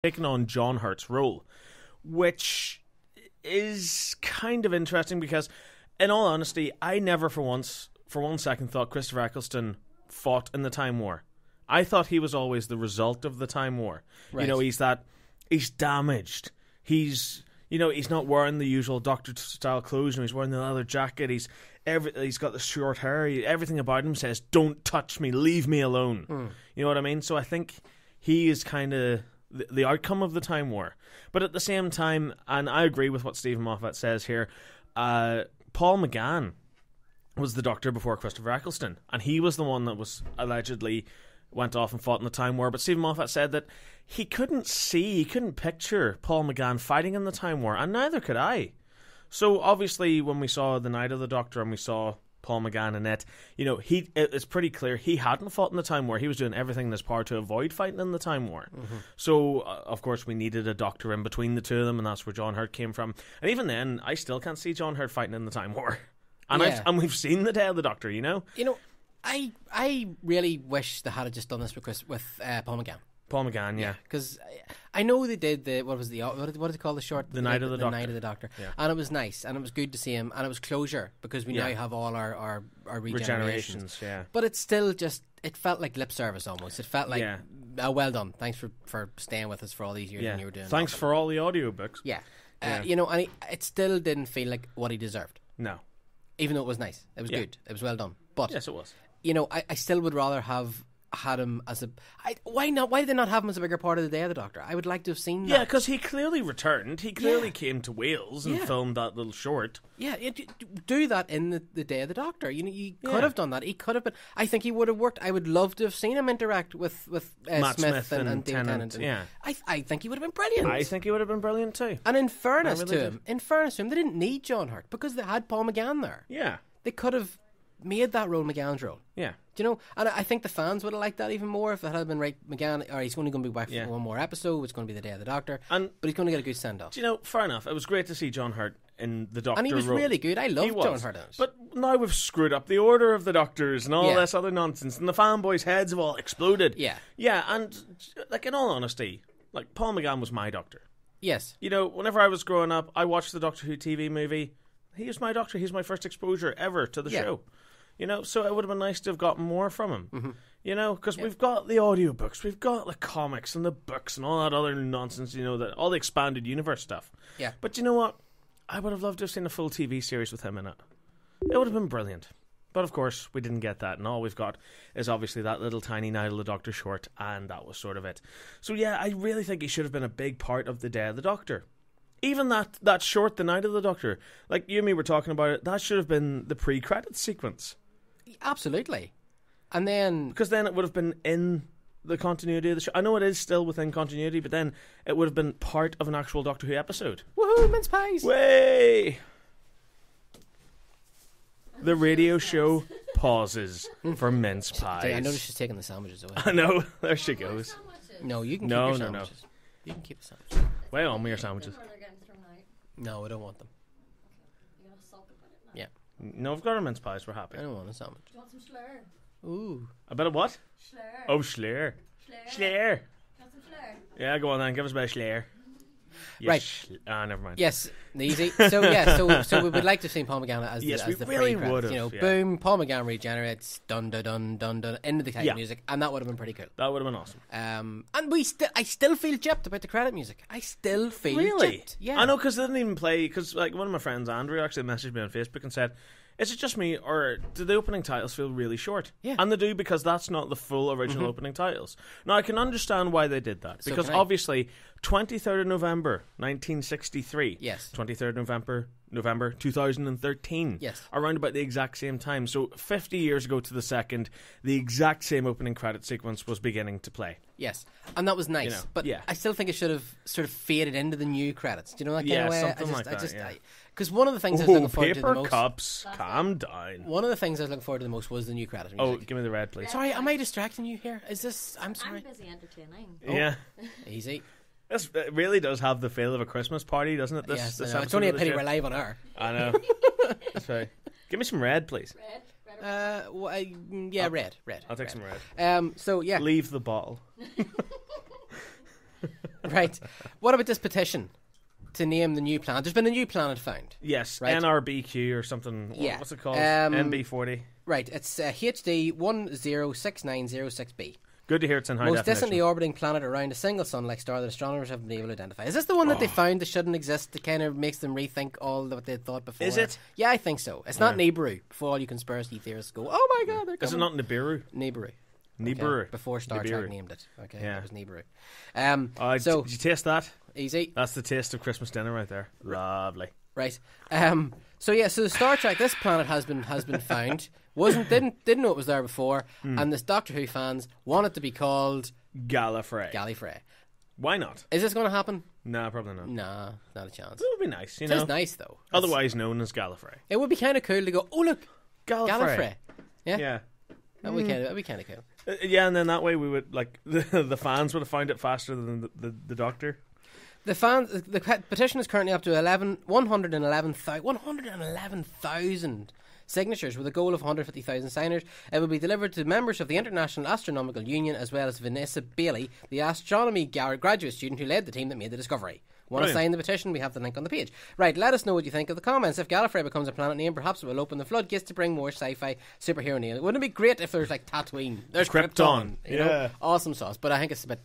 taken on John Hurt's role, which is kind of interesting because, in all honesty, I never for one second thought Christopher Eccleston fought in the Time War. I thought he was always the result of the Time War. Right. He's damaged. He's not wearing the usual Doctor-style clothes. He's wearing the leather jacket. He's got the short hair. Everything about him says, "Don't touch me. Leave me alone." You know what I mean? So I think he is kind of the outcome of the Time War. But at the same time, and I agree with what Stephen Moffat says here, Paul McGann was the Doctor before Christopher Eccleston, and he was the one that was allegedly went off and fought in the Time War. But Stephen Moffat said that he couldn't picture Paul McGann fighting in the Time War, and neither could I. So obviously when we saw The Night of the Doctor and we saw Paul McGann in it, it's pretty clear he hadn't fought in the Time War. He was doing everything in his power to avoid fighting in the Time War. So of course we needed a Doctor in between the two of them, and that's where John Hurt came from. And even then, I still can't see John Hurt fighting in the Time War. And we've seen the Day of the Doctor, I really wish they had just done this with Paul McGann. Paul McGann, yeah. Because I know they did what did they call the short? The Night of the Doctor. Night of the Doctor. Yeah. And it was nice, and it was good to see him, and it was closure, because we now have all our regenerations. Yeah. But it's still it felt like lip service almost. It felt like, well done. Thanks for staying with us for all these years when you were doing Thanks for all the audiobooks. Yeah. And it still didn't feel like what he deserved. No. Even though it was nice. It was good. It was well done. But yes, it was. I still would rather have had him as why not? Why did they not have him as a bigger part of the Day of the Doctor? I would like to have seen that. Yeah, because he clearly returned. He clearly came to Wales and filmed that little short. Yeah, do that in the Day of the Doctor. You could have done that. He could have been. I think he would have worked. I would love to have seen him interact with Matt Smith and David Tennant. Yeah, I think he would have been brilliant. I think he would have been brilliant too. And in fairness to him, they didn't need John Hurt because they had Paul McGann there. Yeah, they could have made that role McGann's role. Yeah. Do you know? And I think the fans would have liked that even more if it had been McGann, or he's only going to be back for one more episode, it's going to be the Day of the Doctor, but he's going to get a good send-off. Do you know, fair enough. It was great to see John Hurt in the Doctor and he was role. really good. I loved John Hurt in it. But now we've screwed up the order of the Doctors and all this other nonsense, and the fanboys' heads have all exploded. Yeah. Yeah, and in all honesty, Paul McGann was my Doctor. Yes. Whenever I was growing up, I watched the Doctor Who TV movie. He was my Doctor. He's my first exposure ever to the show. So it would have been nice to have gotten more from him. Because we've got the audiobooks, we've got the comics and the books and all that other nonsense, all the expanded universe stuff. Yeah. But you know what? I would have loved to have seen a full TV series with him in it. It would have been brilliant. But of course, we didn't get that, and all we've got is obviously that little tiny Night of the Doctor short, and that was sort of it. So yeah, I really think he should have been a big part of the Day of the Doctor. Even that short, The Night of the Doctor, like you and me were talking about it, that should have been the pre-credits sequence. Absolutely. And then... Because then it would have been in the continuity of the show. I know it is still within continuity, but then it would have been part of an actual Doctor Who episode. Woohoo, mince pies! Way! The radio show pauses for mince pies. I noticed she's taking the sandwiches away. I know. There she goes. No, you can keep your sandwiches. You can keep the sandwiches. Way on with your sandwiches. No, I don't want them. Yeah. No, we've got our mince pies. We're happy. I don't want a sandwich. Do you want some Schlur? Ooh. A bit of what? Schlur. Oh, Schlur. Schlur. Schlur. Do you want some Schlur? Yeah, go on then. Give us a bit of Schlur. Yes. Right. Never mind. Yes, easy. So we would like to have seen Paul McGann as the really pre-credits. would have. Boom, Paul McGann regenerates, dun dun dun dun dun, into the title music, and that would have been pretty cool. That would have been awesome. And I still feel gypped about the credit music. I still feel gypped. Yeah, I know, because they didn't even play. Because one of my friends, Andrew, actually messaged me on Facebook and said, "Is it just me, or do the opening titles feel really short?" Yeah. And they do, because that's not the full original opening titles. Now, I can understand why they did that. Because obviously, 23rd of November, 1963. Yes. 23rd November 2013. Yes. Around about the exact same time. So 50 years ago to the second, the exact same opening credit sequence was beginning to play. Yes. And that was nice. But I still think it should have sort of faded into the new credits. Do you know that kind of way? Something like that. Because one of the things I was looking forward to the most... Paper cups, calm down. One of the things I was looking forward to the most was the new credits music. Oh, give me the red, please. Sorry, am I distracting you here? Is this... I'm sorry. I'm busy entertaining. Yeah. Easy. It really does have the feel of a Christmas party, doesn't it? Yes, it's only a pity we're live on air. I know. That's right. Give me some red, please. Red? Red. I'll take some red. So, yeah. Leave the bottle. Right. What about this petition to name the new planet? There's been a new planet found. Yes, right? NRBQ or something. Yeah. What's it called? NB40. Right. It's HD 106906b. Good to hear it's in high Most definition. distantly orbiting planet around a single sun-like star that astronomers have been able to identify. Is this the one that they found that shouldn't exist that kind of makes them rethink all what they thought before? Is it? Yeah, I think so. It's not Nibiru. Before all you conspiracy theorists go, oh my god, they're coming. Is it not Nibiru? Nibiru. Nibiru. Okay. Before Star Nibiru. Trek named it. Okay, Yeah. it was Nibiru. So did you taste that? Easy. That's the taste of Christmas dinner right there. Lovely. Right. So the Star Trek, this planet has been found. Didn't know it was there before, and this Doctor Who fans want it to be called Gallifrey. Gallifrey. Why not? Is this going to happen? Nah, probably not. Nah, not a chance. It would be nice, you It know. is nice though. Otherwise known as Gallifrey. It would be kind of cool to go, oh look, Gallifrey. Yeah, Yeah. that'd be kind of cool. Yeah, and then that way we would like the fans would have found it faster than the Doctor. The petition is currently up to 111,000 signatures with a goal of 150,000 signers. It will be delivered to members of the International Astronomical Union as well as Vanessa Bailey, the astronomy graduate student who led the team that made the discovery. Want to sign the petition? We have the link on the page. Right, let us know what you think of the comments. If Gallifrey becomes a planet name, perhaps it will open the floodgates to bring more sci-fi superhero names. Wouldn't it be great if there's like Tatooine? There's Krypton. You know? Awesome sauce. But I think it's a bit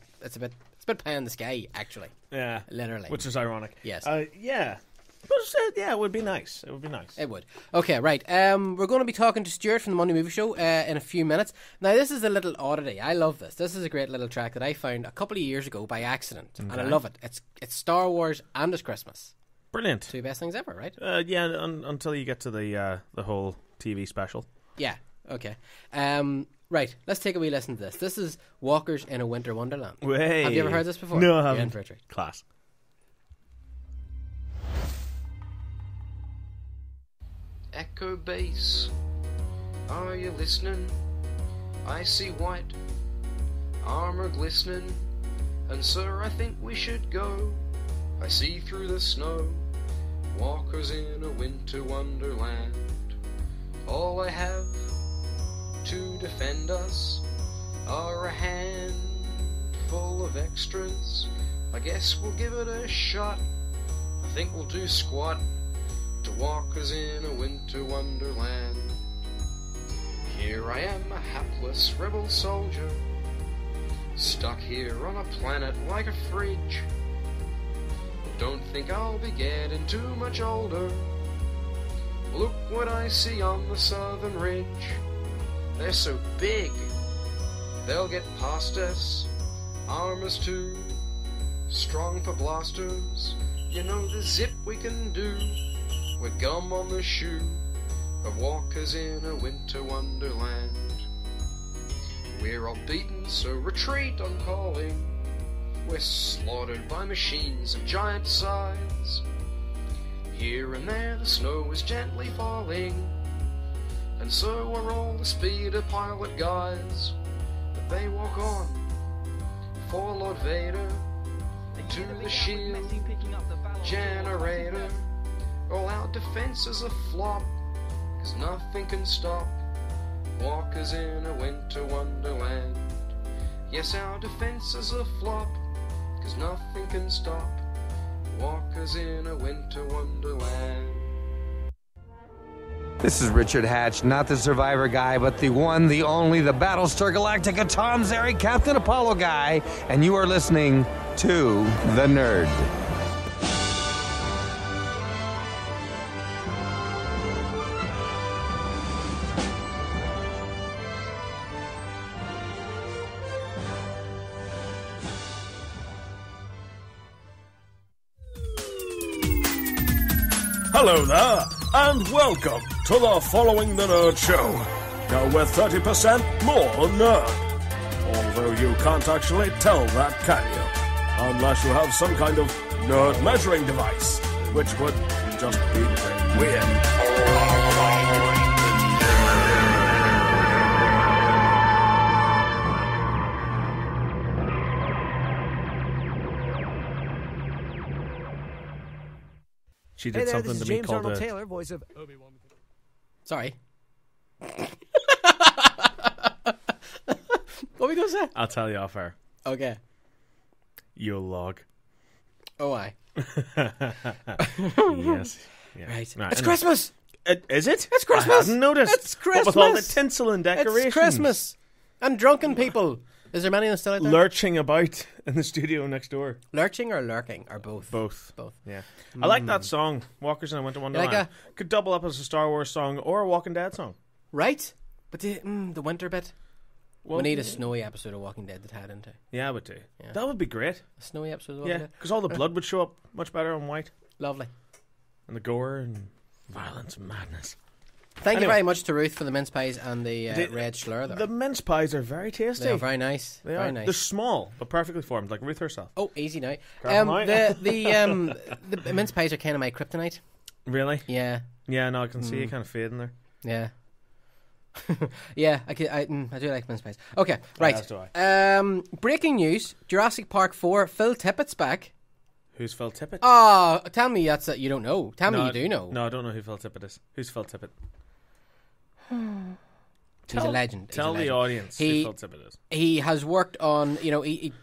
pie in the sky, actually. Yeah. Literally. Which is ironic. Yes. Yeah. But it would be nice. It would be nice. It would. Okay, right. We're going to be talking to Stuart from the Monday Movie Show in a few minutes. Now, this is a little oddity. I love this. This is a great little track that I found a couple of years ago by accident, and I love it. It's Star Wars and it's Christmas. Brilliant. Two best things ever, right? Yeah, until you get to the whole TV special. Yeah. Okay. Right. Let's take a wee listen to this. This is Walkers in a Winter Wonderland. Way. Have you ever heard this before? No, I You're haven't. in for a treat. Class. Echo bass, are you listening? I see white, armor glistening, and sir, I think we should go. I see through the snow, walkers in a winter wonderland. All I have to defend us are a handful of extras. I guess we'll give it a shot. I think we'll do squat to walkers in a winter wonderland. Here I am, a hapless rebel soldier, stuck here on a planet like a fridge. Don't think I'll be getting too much older. Look what I see on the southern ridge. They're so big, they'll get past us. Armor's too strong for blasters. You know the zip we can do with gum on the shoe of walkers in a winter wonderland. We're all beaten, so retreat I'm calling. We're slaughtered by machines of giant size. Here and there the snow is gently falling, and so are all the speeder pilot guys. But they walk on for Lord Vader to the shield generator. All our defenses are flop, 'cause nothing can stop walkers in a winter wonderland. Yes, our defenses are flop, 'cause nothing can stop walkers in a winter wonderland. This is Richard Hatch, not the Survivor guy, but the one, the only, the Battlestar Galactica Tom Zeri, Captain Apollo guy, and you are listening to The Nerd. Hello there, and welcome to the Following the Nerd show. Now we're 30% more nerd. Although you can't actually tell that, can you? Unless you have some kind of nerd measuring device, which would just be weird. She did Hey there, something this to is me James called Arnold a... Taylor, voice of Obi-Wan. Sorry. What are we going to say? I'll tell you off air. Okay. You'll log. Oh, aye. Yes. Yeah. Right. Right, It's anyway. Christmas. Is it? It's Christmas. I hadn't noticed. It's What with all the Christmas. tinsel and decorations. It's Christmas. And drunken people. Is there many of them still out there? Lurching about in the studio next door. Lurching or lurking? Or both? Both. Both. Yeah. I like that song, Walkers in a Winter Wonderland. like Could double up as a Star Wars song or a Walking Dead song. Right? But the winter bit? Well, We need a snowy episode of Walking Dead to tie it into. Yeah, I would do. Yeah. That would be great. A snowy episode of Walking Yeah, Dead? because all the blood would show up much better on white. Lovely. And the gore and violence and madness. Thank you Anyway. very much to Ruth for the mince pies and the red schlur there. The mince pies are very tasty. They are very nice. They very are. nice. They're small, but perfectly formed, like Ruth herself. Oh, easy now. Grab 'em out. The mince pies are kind of my kryptonite. Really? Yeah, Yeah, no, I can see you kind of fading there. yeah. Yeah, I do like mince pies. Okay, right. as do I. Breaking news: Jurassic Park 4. Phil Tippett's back. Who's Phil Tippett? Oh, tell me you don't know. Tell me No, you do know. No, I don't know who Phil Tippett is. Who's Phil Tippett? He's a legend. He's a Tell the legend. audience He- who Phil Tippett is. He has worked on,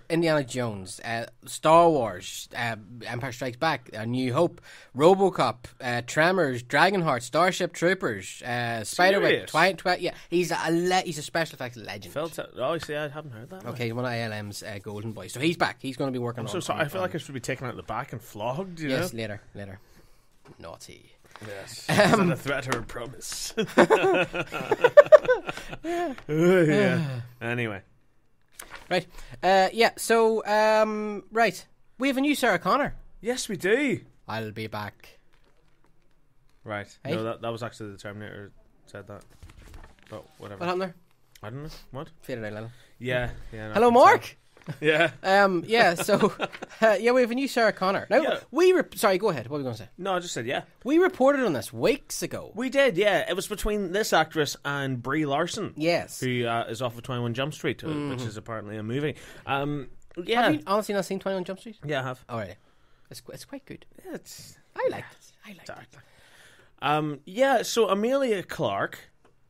Indiana Jones, Star Wars, Empire Strikes Back, A New Hope, RoboCop, Tremors, Dragonheart, Starship Troopers, Spiderwick, Serious? yeah, he's a special effects legend. Phil Tippett. Oh, see, I haven't heard that. Okay, one of ILM's golden boys. So he's back. He's going to be working I'm on. so sorry. I feel like I should be taken out the back and flogged. You Yes, know? later. Naughty. Yes. Is that a threat or a promise? Yeah. Anyway. Right. Yeah. So, right. We have a new Sarah Connor. Yes, we do. I'll be back. Right. Hey? No, that was actually the Terminator said that. But whatever. What happened there? I don't know. What? Fade it out a little. Yeah. Yeah. no, I Hello, can tell. Mark. Yeah. Yeah. So, yeah, we have a new Sarah Connor. Now, Yeah. sorry. Go ahead. What were we going to say? No, I just said yeah. We reported on this weeks ago. We did, yeah. It was between this actress and Brie Larson. Yes. Who is off of 21 Jump Street, which is apparently a movie. Yeah. Have you honestly not seen 21 Jump Street? Yeah, I have. All right. It's quite good. Yeah, it's... I liked it. Yeah, so Amelia Clarke,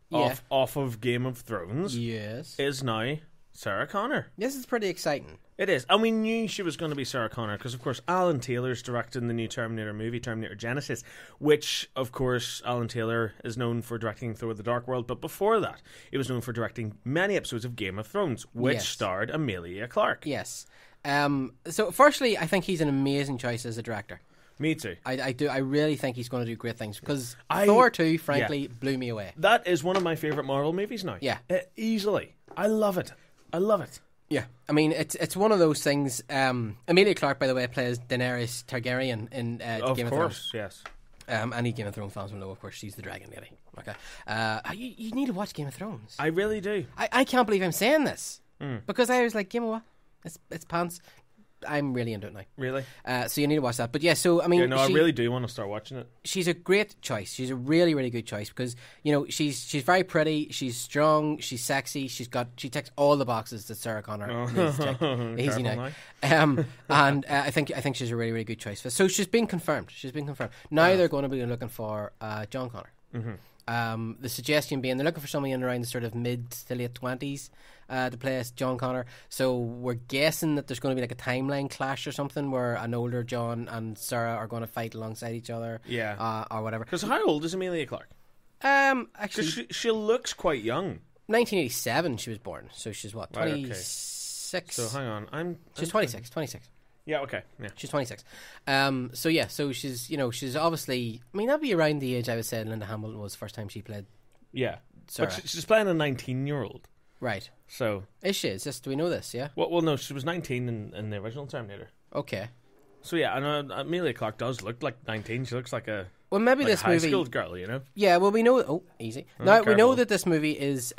Yeah. off of Game of Thrones, Yes. is now Sarah Connor. This is pretty exciting. It is. And we knew she was going to be Sarah Connor because, of course, Alan Taylor's directing the new Terminator movie, Terminator Genesis, which, of course, Alan Taylor is known for directing Thor the Dark World. But before that, he was known for directing many episodes of Game of Thrones, which Yes. starred Amelia Clarke. Yes. So, firstly, I think he's an amazing choice as a director. Me too. I do. I really think he's going to do great things because I- Thor 2, frankly, blew me away. That is one of my favourite Marvel movies now. Yeah. Easily. I love it. I love it. Yeah, I mean it's one of those things. Emilia Clarke, by the way, plays Daenerys Targaryen in Of Game of course, Thrones. yes. Any Game of Thrones fans will know, of course, she's the dragon lady. Okay, you need to watch Game of Thrones. I really do. I can't believe I'm saying this Hmm. because I was like, Game of what? It's pants. I'm really into it now. Really? So you need to watch that. But yeah, so I mean, Yeah, no, I really do want to start watching it. she's a great choice. She's a really, really good choice because she's very pretty, she's strong, she's sexy, she ticks all the boxes that Sarah Connor needs to tick. Easy Careful now. And I think she's a really, really good choice. So she's been confirmed. Now they're going to be looking for John Connor. Mm-hmm. The suggestion being they're looking for somebody in around the sort of mid to late 20s to play as John Connor. So we're guessing that there's going to be like a timeline clash or something where an older John and Sarah are going to fight alongside each other. Yeah. Or whatever. Because how old is Amelia Clarke? Actually, Because she looks quite young. 1987 she was born. So she's what, Right, okay. 26? So hang on. She's 26. Yeah, okay. Yeah. She's 26. So yeah, so she's obviously, I mean, that'd be around the age I would say Linda Hamilton was the first time she played. Yeah. Sarah. But she's playing a 19-year-old. Right. So. Is she? Do we know this, yeah? Well, no, she was 19 in the original Terminator. Okay. So yeah, I know Amelia Clarke does look like 19. She looks like a Well, maybe like this a high movie. school girl, you know? Yeah, well, we know. Oh, easy. Now we know careful. that this movie is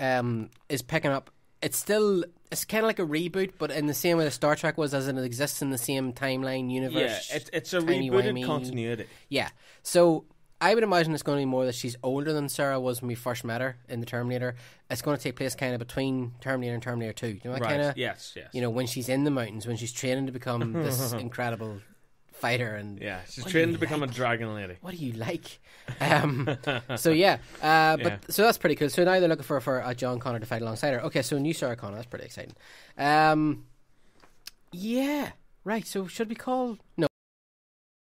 picking up. It's kind of like a reboot, but in the same way that Star Trek was, as in it exists in the same timeline universe. Yeah, it's a timey-wimey. rebooted continuity. Yeah. So I would imagine it's going to be more that she's older than Sarah was when we first met her in the Terminator. It's going to take place kind of between Terminator and Terminator 2. You know, that Right. kind of. Yes. When she's in the mountains, when she's training to become this incredible fighter, and Yeah, she's what do training you to become like? a dragon lady. What do you like? So yeah, so that's pretty cool. So now they're looking for a John Connor to fight alongside her. Okay, so new Sarah Connor, that's pretty exciting. Yeah, right. So should we call? No,